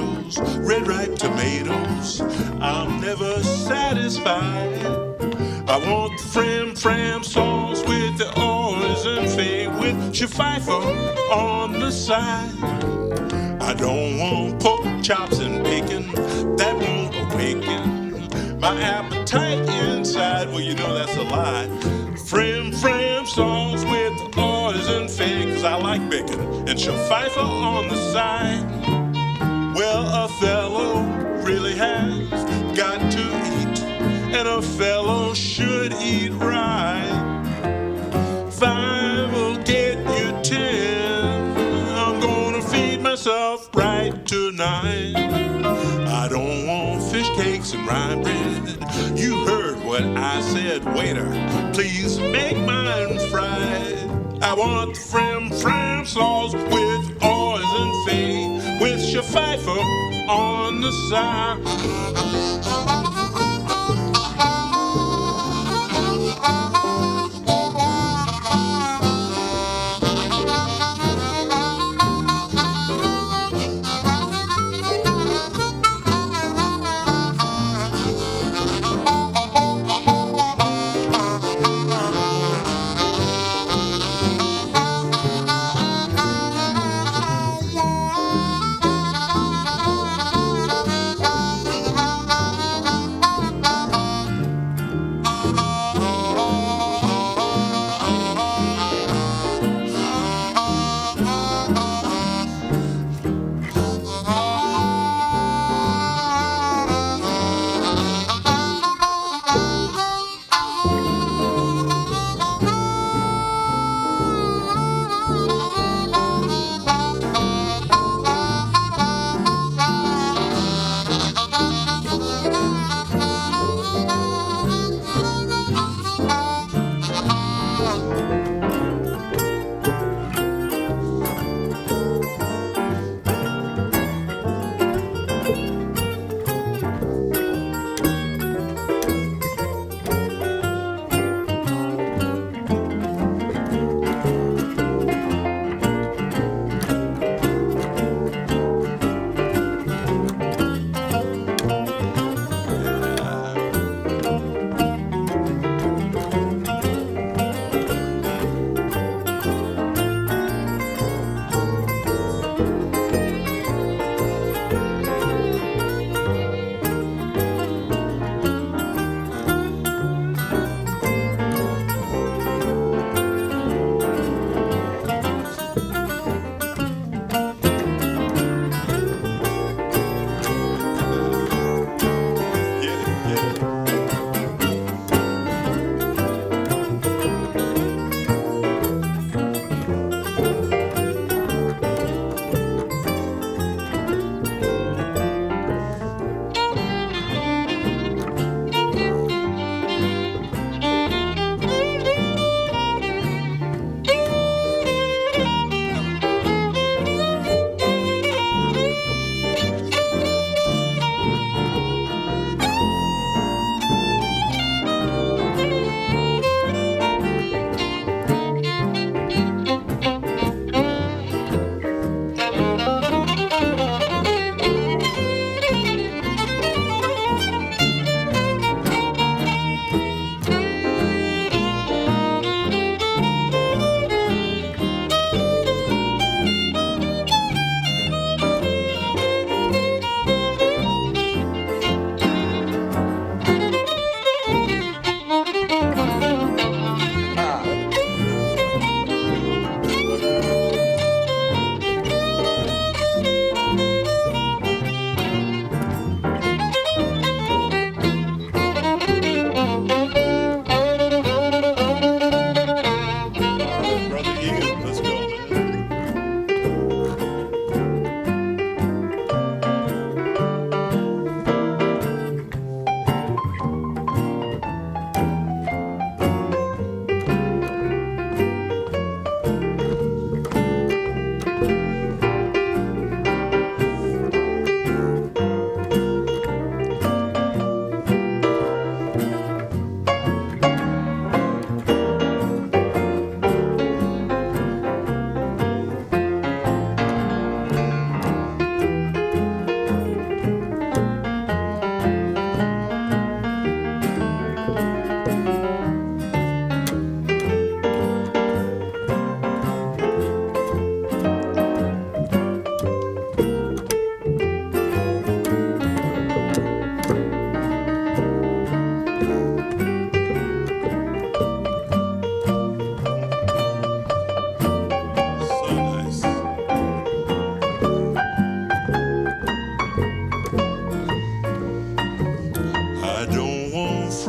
potatoes, red ripe tomatoes. I'm never satisfied. I want the fram sauce with the oils and fade with Pfeiffer on the side. I don't want pork chops and bacon, that won't awaken my appetite inside. Well, you know that's a lie. Fram sauce with the oils and fade, 'cause I like bacon and Pfeiffer on the side. Well, a fellow really has got to eat, and a fellow should eat right. 5 will get you 10. I'm gonna feed myself right tonight. I don't want fish cakes and rye bread. You heard what I said, waiter. Please make mine fried. I want the fram sauce with oils and fade, with Pfeiffer on the side.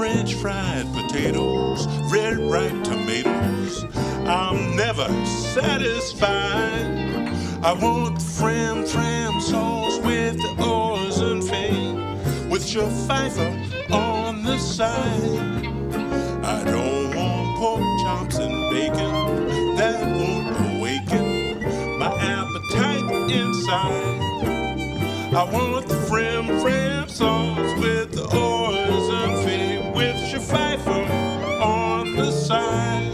French fried potatoes, red ripe tomatoes. I'm never satisfied. I want fram sauce with the oars and fame, with your Pfeiffer on the side. I don't want pork chops and bacon, that won't awaken my appetite inside. I want the fram sauce with the oars and fame, with your Pfeiffer on the side.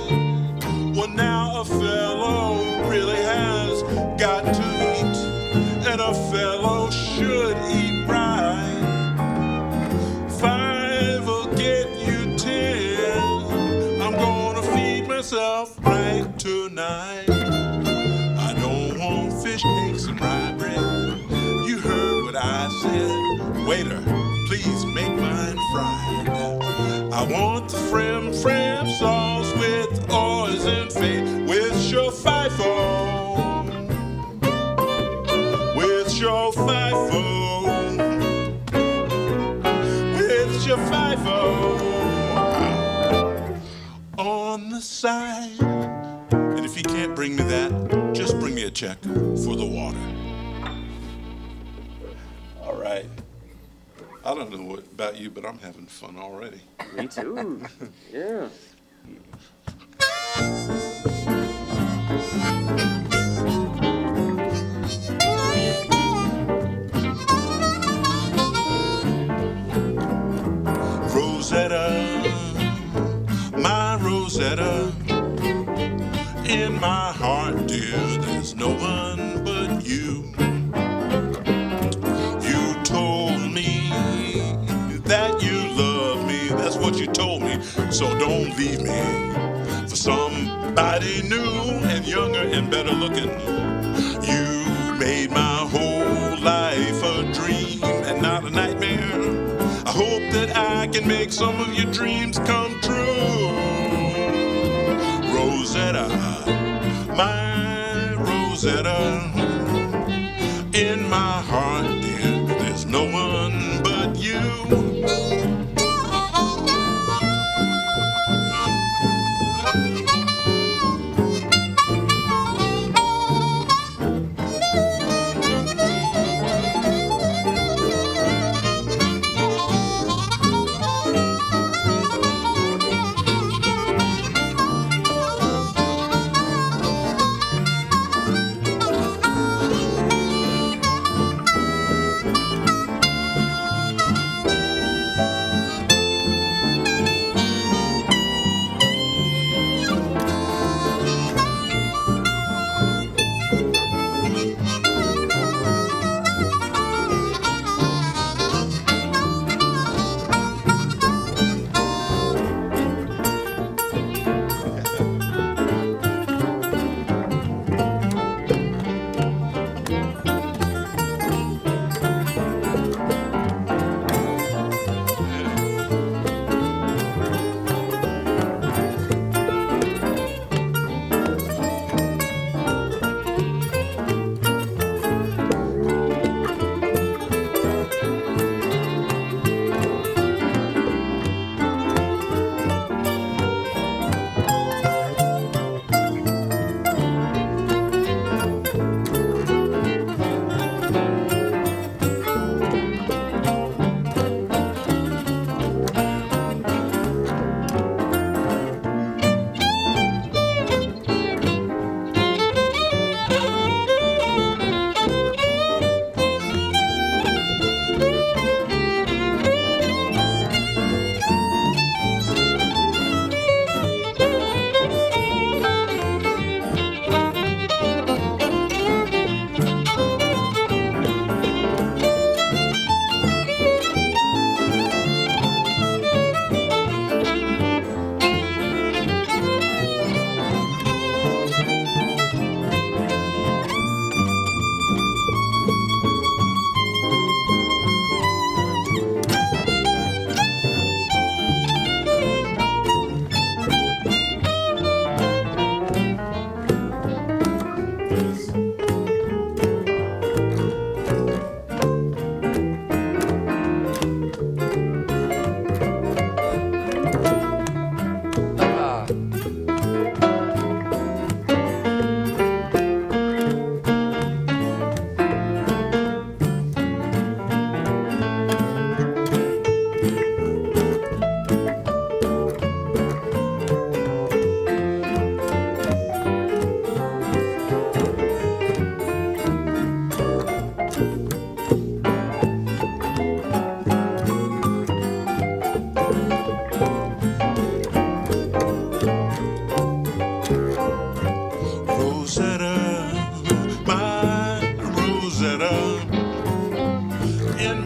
Well, now a fellow really has got to eat, and a fellow should eat right. 5 will get you 10. I'm gonna feed myself right tonight. I don't want fish cakes and rye bread. You heard what I said. Waiter, please make mine fried. I want the fram sauce with oars and fate, with your Pfeiffer, with your Pfeiffer, with your Pfeiffer on the side. And if you can't bring me that, just bring me a check for the water. All right. I don't know what about you, but I'm having fun already. Me too. Yeah. Rosetta, my Rosetta, in my heart, dear, there's no one but you. You told me that you love me, that's what you told me, so don't leave me for somebody new and younger and better looking. You made my whole life a dream and not a nightmare. I hope that I can make some of your dreams come true. Rosetta, my Rosetta, in my heart, dear, there's no one but you.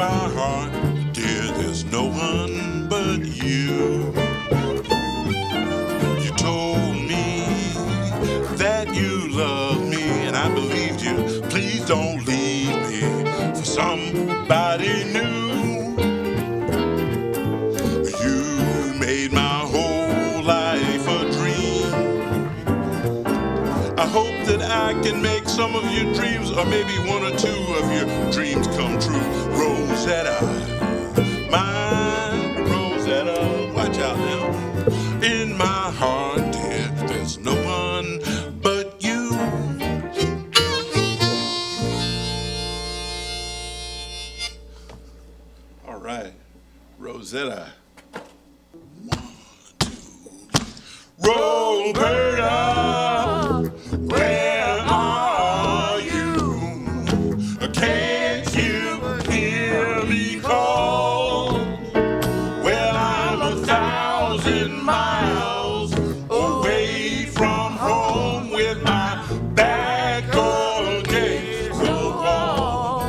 my heart, dear, there's no one but you. You told me that you love me, and I believed you. Please don't leave me for somebody new. You made my whole life a dream. I hope that I can make some of your dreams, or maybe one or two of your dreams come true. Rosetta, my Rosetta, watch out now. In my heart, dear, there's no one but you. All right, Rosetta. 1, 2. Roberta, where are you? Can't you hear me call? Well, I'm 1,000 miles away from home with my back against the wall.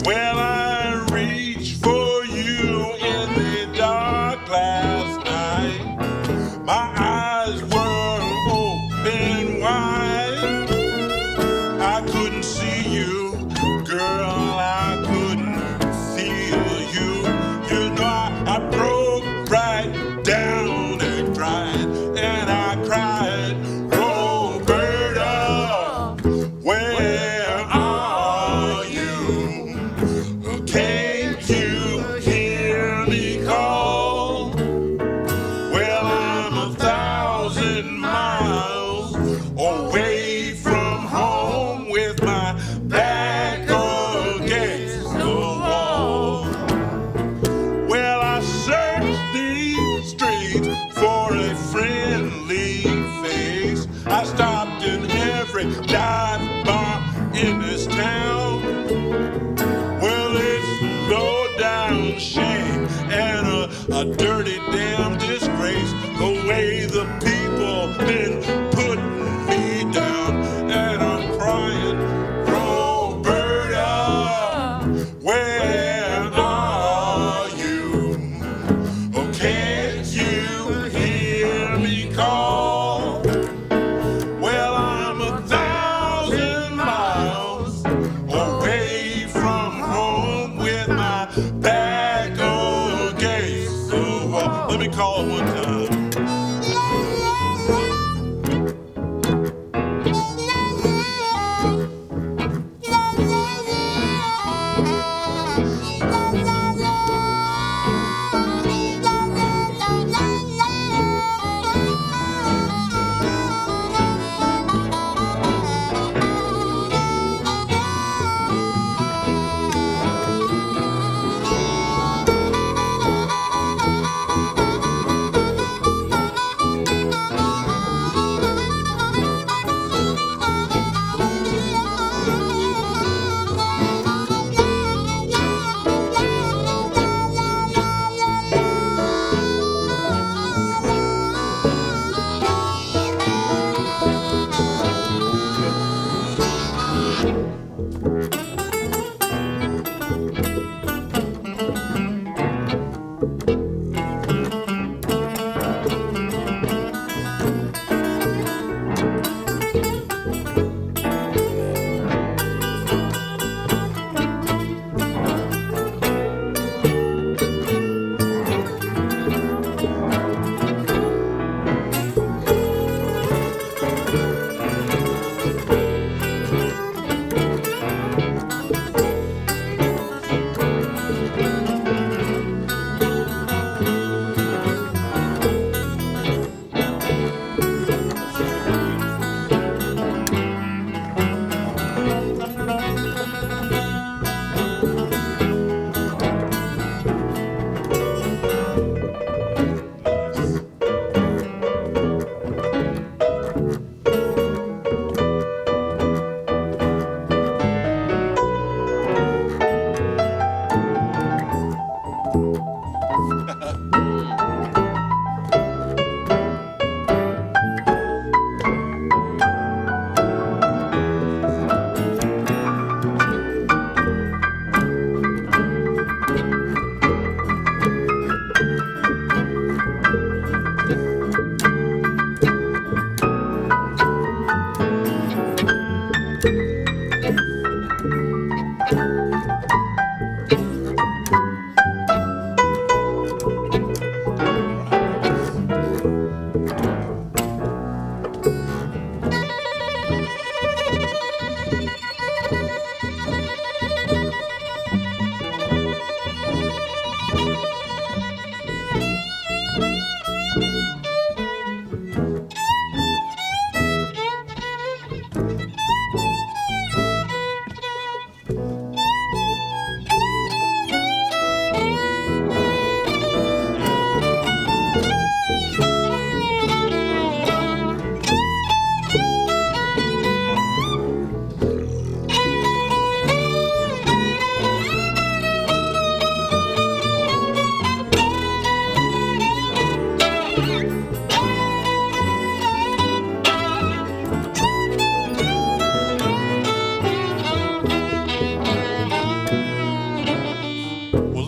Well, I reached for you in the dark last night. My eyes were open wide. I couldn't see you, girl, I couldn't feel you. You know, I broke right down and cried, and I cried, Roberta, where are you? Can't you hear me call? Well, I'm 1,000 miles away from home with my back against the wall. Well, I searched the streets for a friendly face. I stopped in every dive bar in this town. Well, it's low down shame and a dirty damn disgrace, the way the people been putting me down, and I'm crying, Roberta, where are you? Oh, can't you hear me call? Well, I'm 1,000 miles away from home with my back against the wall. Let me call it one time.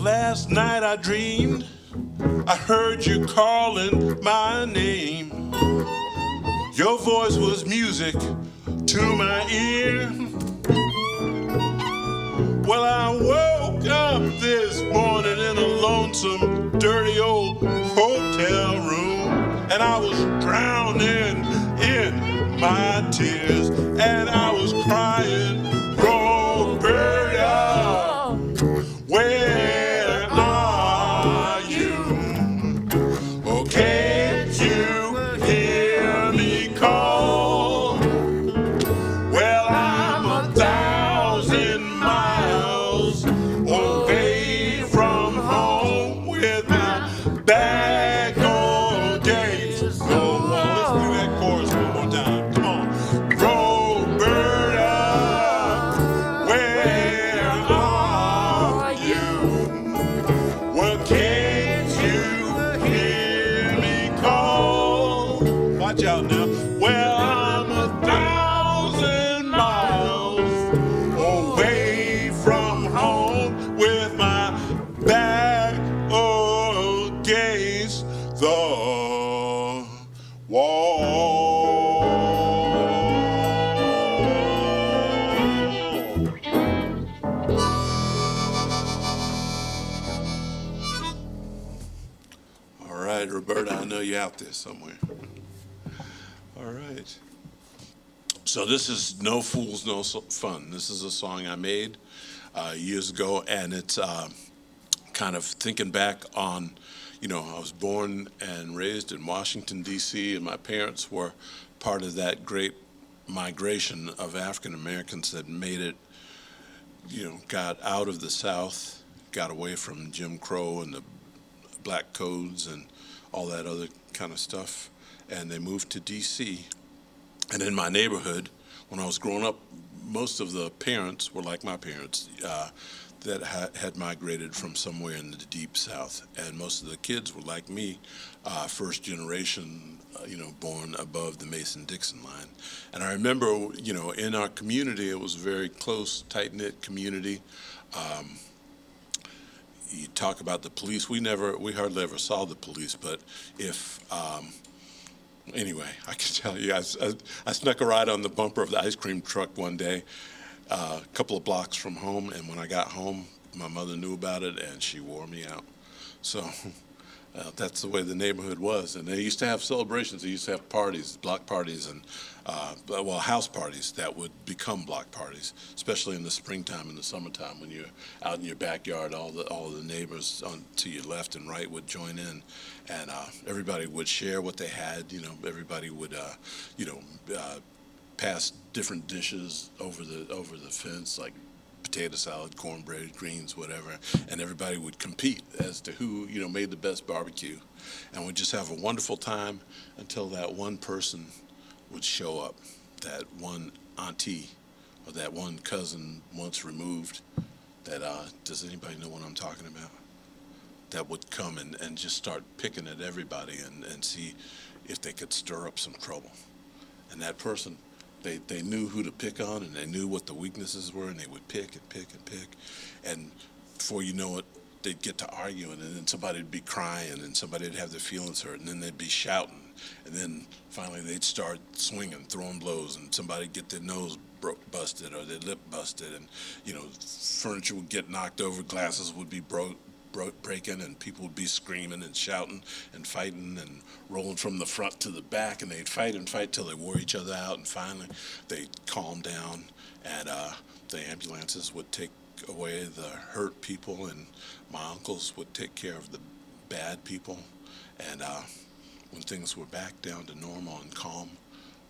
last night I dreamed I heard you calling my name. Your voice was music to my ear. Well, I woke up this morning in a lonesome, dirty old hotel room, and I was drowning in my tears, and I was crying, Roberta, where are you? Oh, can't you hear me call? Well, I'm 1,000 miles away from home with my back on days. Oh, let's do that chorus one more time. Come on. Roberta, where are you? Well, can't you hear me call? Watch out now. Well, I'm 1,000 miles away from home with my back against the wall. All right, Roberta, I know you're out there somewhere. All right. So this is No Fools, No Fun. This is a song I made years ago, and it's kind of thinking back on, I was born and raised in Washington, D.C., and my parents were part of that great migration of African Americans that made it, got out of the South, got away from Jim Crow and the black codes and all that other kind of stuff, and they moved to D.C. And in my neighborhood, when I was growing up, most of the parents were like my parents that had migrated from somewhere in the deep South. And most of the kids were like me, first generation, born above the Mason-Dixon line. And I remember, in our community, it was a very close, tight-knit community. You talk about the police. We hardly ever saw the police, but if... Anyway, I can tell you, I snuck a ride on the bumper of the ice cream truck one day, a couple of blocks from home, and when I got home, my mother knew about it, and she wore me out. So that's the way the neighborhood was. And they used to have celebrations. They used to have parties, block parties, and house parties that would become block parties, especially in the springtime and the summertime when you're out in your backyard. All the neighbors to your left and right would join in, and everybody would share what they had. Everybody would pass different dishes over the fence, like potato salad, cornbread, greens, whatever, and everybody would compete as to who made the best barbecue, and we'd just have a wonderful time until that one person would show up, that one auntie or that one cousin once removed. That does anybody know what I'm talking about? That would come and just start picking at everybody and see if they could stir up some trouble. And that person, they knew who to pick on, and they knew what the weaknesses were, and they would pick and pick and pick. And before you know it, they'd get to arguing, and then somebody would be crying, and somebody would have their feelings hurt, and then they'd be shouting. And then finally they'd start swinging, throwing blows, and somebody'd get their nose busted or their lip busted, and furniture would get knocked over, glasses would be breaking, and people would be screaming and shouting and fighting and rolling from the front to the back, and they'd fight till they wore each other out, and finally they'd calm down, and the ambulances would take away the hurt people, and my uncles would take care of the bad people. And when things were back down to normal and calm,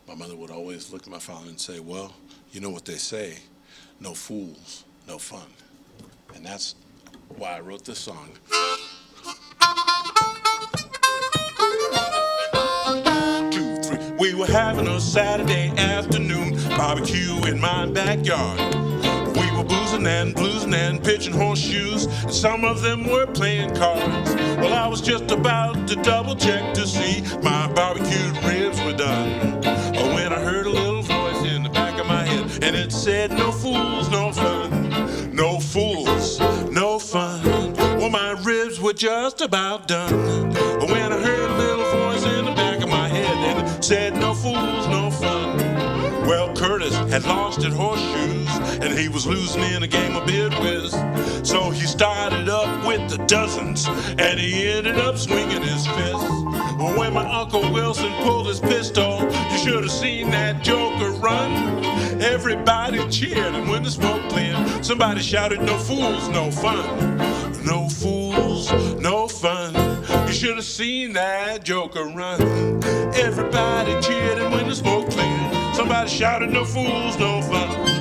my mother would always look at my father and say, well, you know what they say, no fools, no fun. And that's why I wrote this song. 2, 3. We were having a Saturday afternoon barbecue in my backyard. We were boozing and bluesing and pitching horseshoes, and some of them were playing cards. Well, I was just about to double check to see my barbecued ribs were done, when I heard a little voice in the back of my head, and it said, no fools, no fun. No fools, no fun. Well, boys were just about done when I heard a little voice in the back of my head and it said, no fools, no fun. Well, Curtis had lost at horseshoes and he was losing in a game of bid whist. So he started up with the dozens and he ended up swinging his fist. Well, when my Uncle Wilson pulled his pistol, you should have seen that joker run. Everybody cheered, and when the smoke cleared, somebody shouted, no fools, no fun. No fools, no fun. You should have seen that joker run. Everybody cheered, and when the smoke cleared, somebody shouted, no fools, no fun.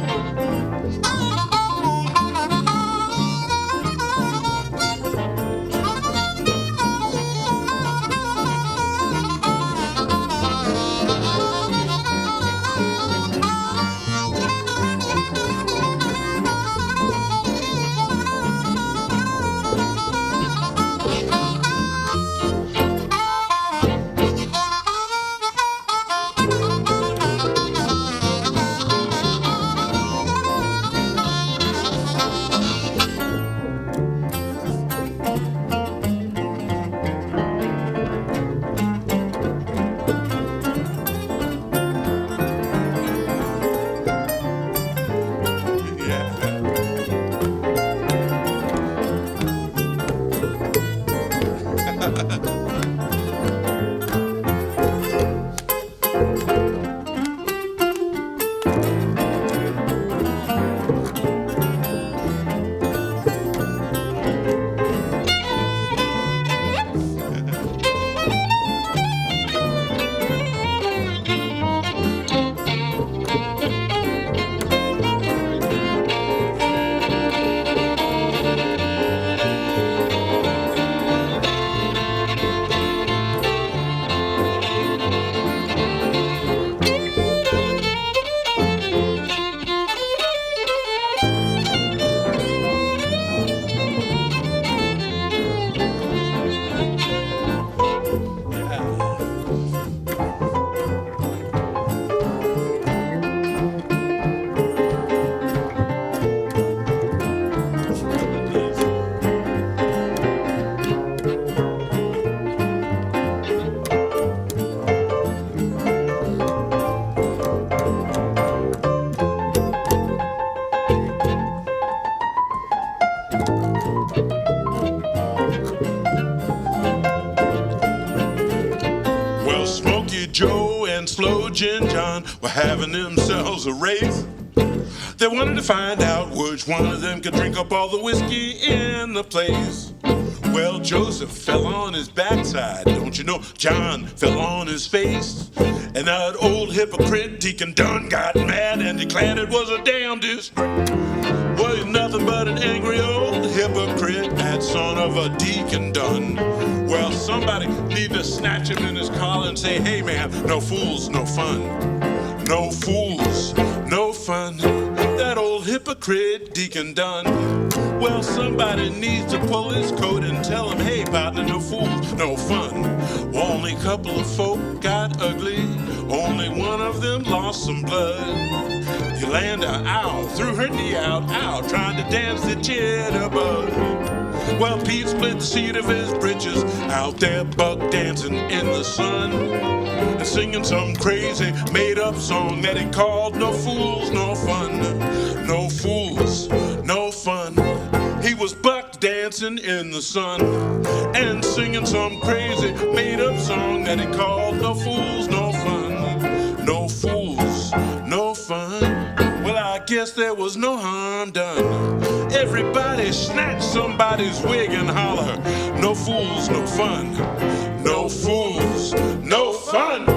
Were having themselves a race. They wanted to find out which one of them could drink up all the whiskey in the place. Well, Joseph fell on his backside, don't you know? John fell on his face. And that old hypocrite Deacon Dunn got mad and declared it was a damn disgrace. Well, he's nothing but an angry old hypocrite, that son of a Deacon Dunn. Well, somebody need to snatch him in his collar and say, hey man, no fools, no fun. No fools, no fun. That old hypocrite Deacon Dunn. Well, somebody needs to pull his coat and tell him, hey partner, no fools, no fun. Well, only a couple of folk got ugly, only one of them lost some blood. Yolanda, ow, threw her knee out, ow, trying to dance the jitterbug. Well, Pete split the seat of his britches, out there buck dancing in the sun, and singing some crazy made-up song that he called No Fools, No Fun. No fools, no fun. He was buck dancing in the sun and singing some crazy made-up song that he called No Fools, No Fun. No fools, no fun. Well, I guess there was no harm done. Everybody snatch somebody's wig and holler, no fools, no fun. No fools, no fun.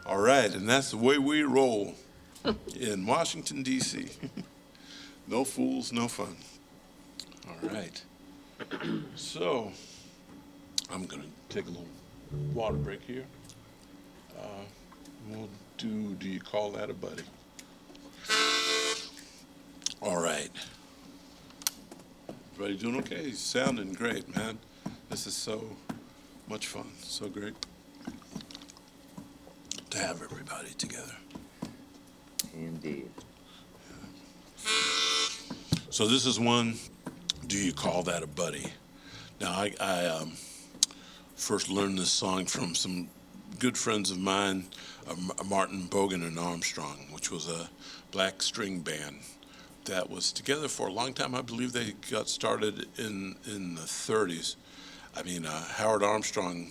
All right, and that's the way we roll in Washington, D.C. No fools, no fun. All right. So, I'm going to take a little water break here. We'll do you call that a buddy? All right. Everybody doing okay? Sounding great, man. This is so much fun. So great to have everybody together. Indeed. So this is one, do you call that a buddy? Now, I first learned this song from some good friends of mine, Martin Bogan and Armstrong, which was a black string band that was together for a long time. I believe they got started in the 30s. I mean, Howard Armstrong,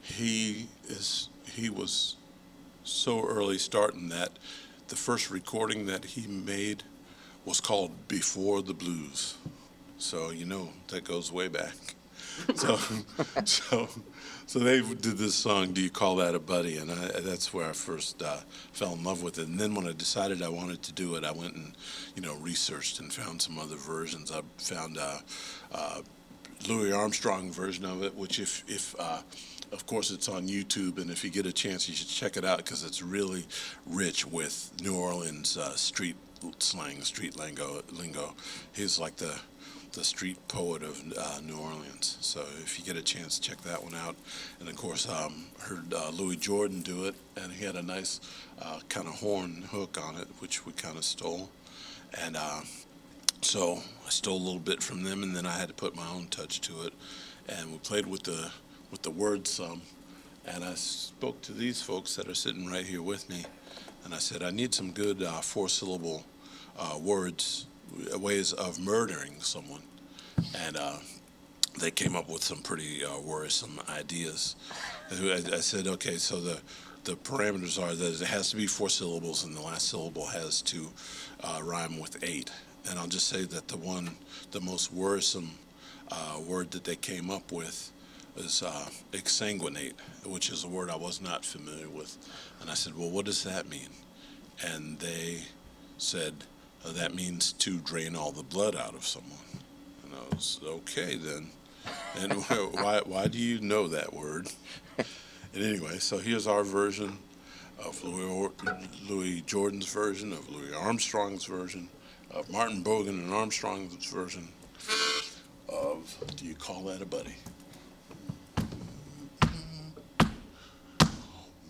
he was so early starting that the first recording that he made was called Before the Blues. So, you know, that goes way back. So, so they did this song, Do You Call That a Buddy? And that's where I first fell in love with it. And then when I decided I wanted to do it, I went and, you know, researched and found some other versions. I found Louis Armstrong version of it, which if of course it's on YouTube, and if you get a chance, you should check it out because it's really rich with New Orleans street slang, street lingo. He's like the street poet of New Orleans. So if you get a chance, check that one out. And of course, heard Louis Jordan do it, and he had a nice kind of horn hook on it, which we kind of stole. And so I stole a little bit from them, and then I had to put my own touch to it. And we played with the words some. And I spoke to these folks that are sitting right here with me, and I said, I need some good four-syllable words, ways of murdering someone. And they came up with some pretty worrisome ideas. I said, okay, so the parameters are that it has to be 4 syllables, and the last syllable has to rhyme with 8. And I'll just say that the most worrisome word that they came up with is exsanguinate, which is a word I was not familiar with. And I said, well, what does that mean? And they said, that means to drain all the blood out of someone. And I was, okay then. And why do you know that word? And anyway, so here's our version of Louis Jordan's version, of Louis Armstrong's version, of Martin Bogan and Armstrong's version of Do You Call That a Buddy?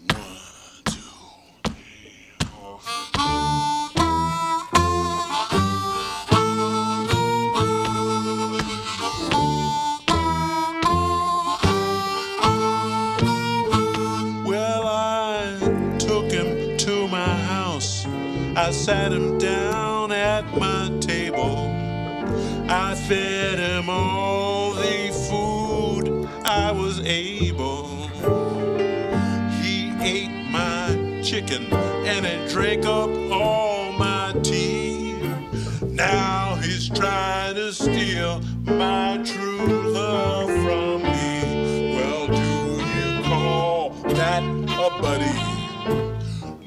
1, 2, 3, 4. Well, I took him to my house. I sat him down at my table. I fed him all the food I was able. He ate my chicken and he drank up all my tea. Now he's trying to steal my true love from me. Well, do you call that a buddy?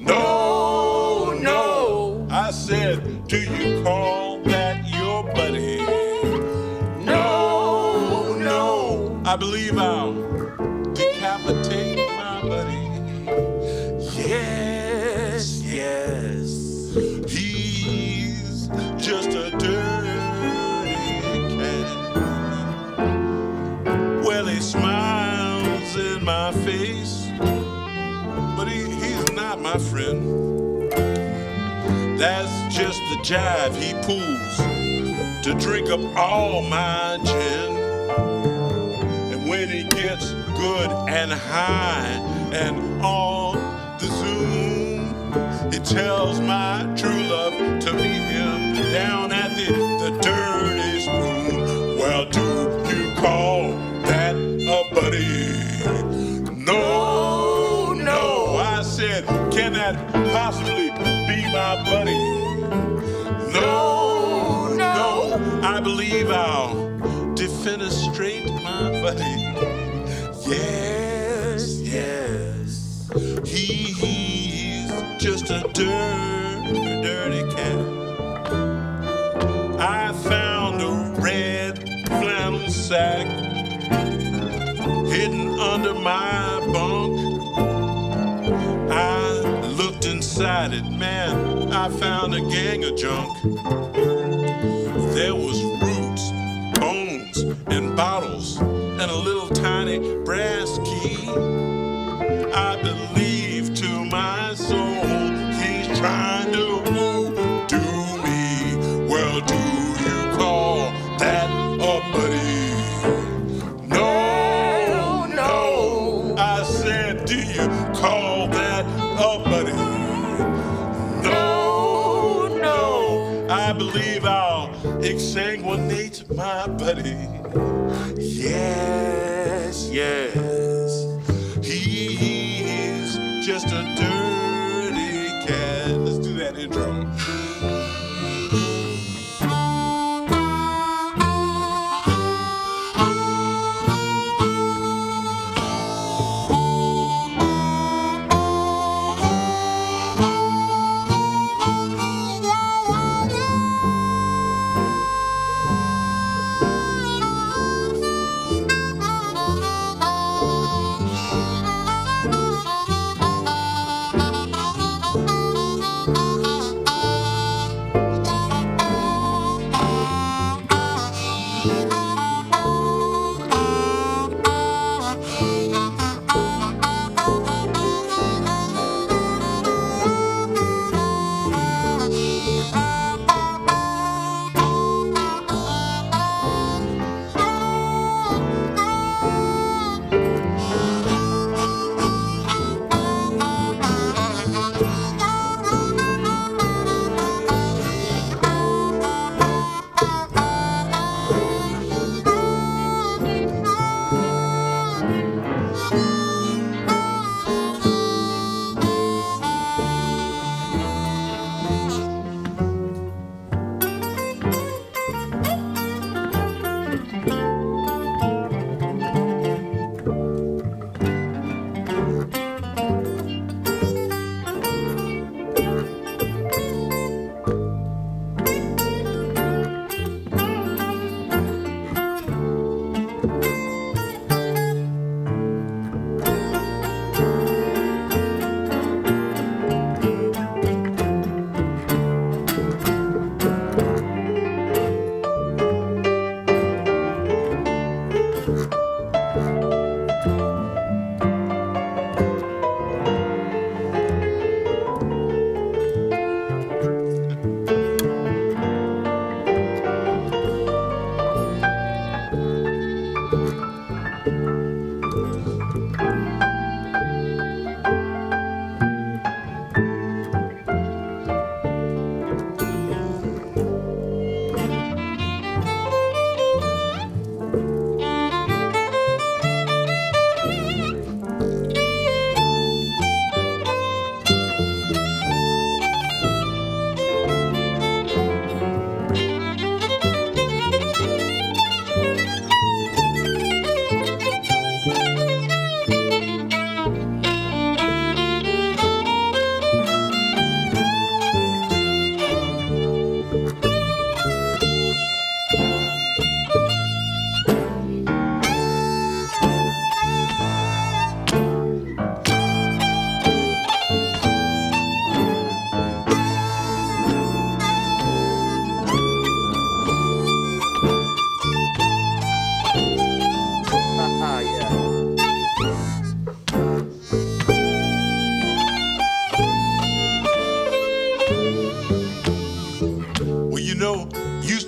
No, no. I said, do you call that your buddy? No, no. I believe I'll decapitate my buddy. Yes, yes. He's just a dirty cat. Well, he smiles in my face, but he's not my friend. That's just the jive he pulls to drink up all my gin. And when he gets good and high and on the Zoom, he tells my true love to meet him down at the dirty spoon. Well, do you call that a buddy? No, no. I said, can that possibly be my buddy? No, no. I believe I'll defenestrate my buddy. Yes, yes. He's just a dirty cat. I found a red flannel sack hidden under my bunk. I looked inside it, man, I found a gang of junk. There was roots, bones, and bottles, and a little tiny brass key. I believe to my soul he's trying to do me. Well, do you call that a buddy? buddy. Yes, yes. He's just a dirty cat. Let's do that intro.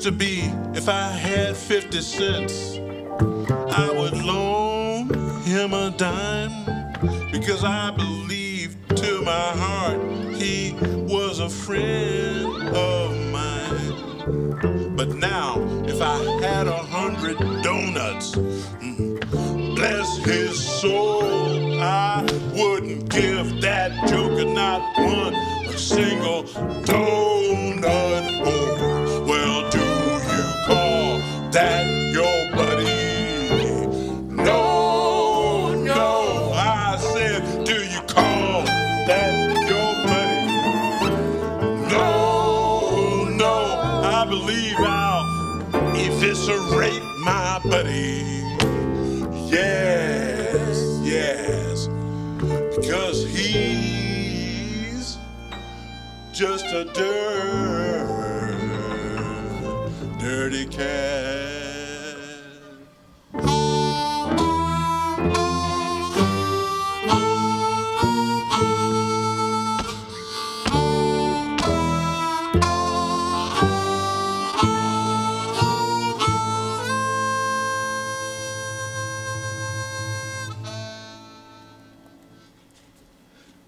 To be, if I had 50 cents, I would loan him a dime, because I believe to my heart he was a friend of mine. But now, if I had 100 donuts, bless his soul, I wouldn't give that joker not one a single donut. Oh, well, do call that your buddy? No, no, I said, do you call that your buddy? No, no, I believe I'll eviscerate my buddy. Yes, yes, because he's just a dirty cat.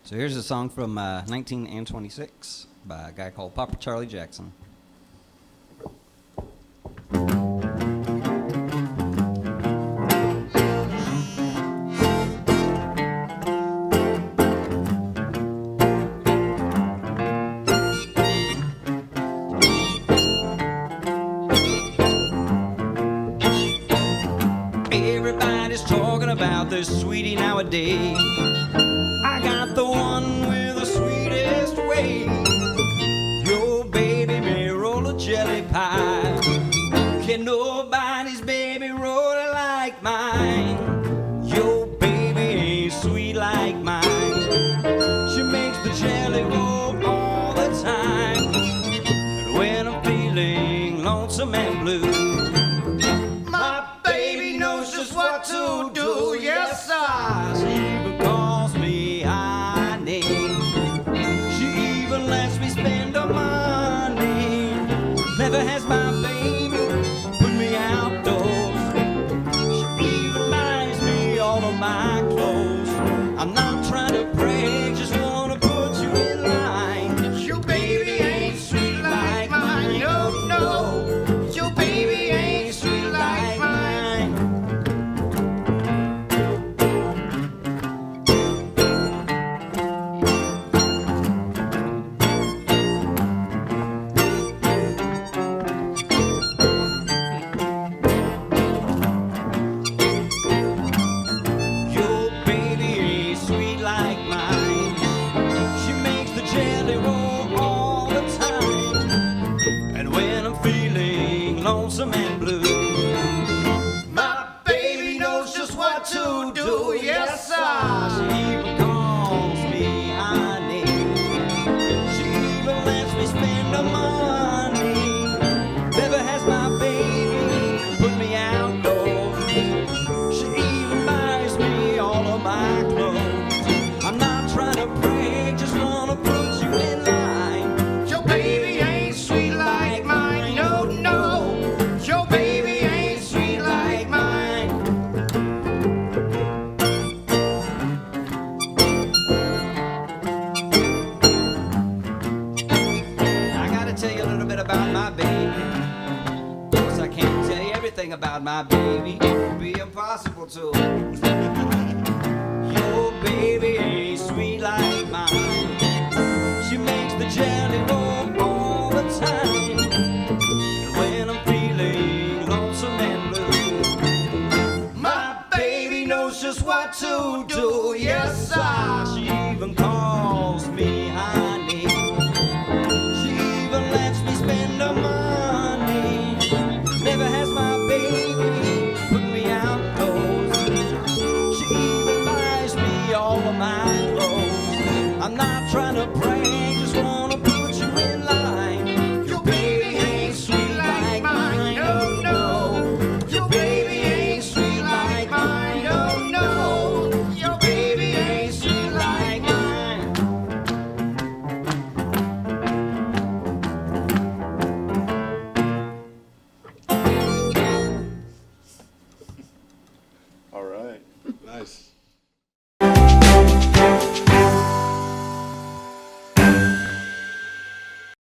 So here's a song from 1926 by a guy called Papa Charlie Jackson. this sweetie nowadays. I got the one with the sweetest ways. Your baby may roll a jelly pie. Can nobody's baby roll it like mine? Your baby ain't sweet like mine. She makes the jelly roll all the time. And when I'm feeling lonesome and blue, my baby knows just what to do. Yes, sir. She even calls me honey. She even lets me spend her money. Never has my baby put me outdoors. She even buys me all of my clothes. I'm not trying to brag, just wanna put you in line. Your baby ain't sweet like mine. No, no. Your baby ain't sweet like mine. Your baby ain't sweet like mine. She makes the jelly roll all the time. And when I'm feeling lonesome and blue, my baby knows just what to do. Yes, sir. She even calls me honey. She even lets me spend her money. Never has my baby put me outdoors. She even buys me all of my clothes. I'm not trying to brag, just wanna put you in line. Your baby ain't sweet like mine. No, no. Your baby ain't sweet like mine. I gotta tell you a little bit about my baby. Of course, I can't tell you everything about my baby. It'd be impossible to. Your baby ain't sweet like mine. She makes the jelly roll all the time. And when I'm feeling lonesome and blue, my baby knows just what to do. Yes, sir. She even calls me honey. She even lets me spend her money. Never has my baby put me outdoors. She even buys me all of my clothes. I'm not trying to brag, just wanna put you in line. Your baby ain't sweet like mine. No, no. Your baby ain't sweet like mine. No, no. Your baby ain't sweet like mine. All right. Nice.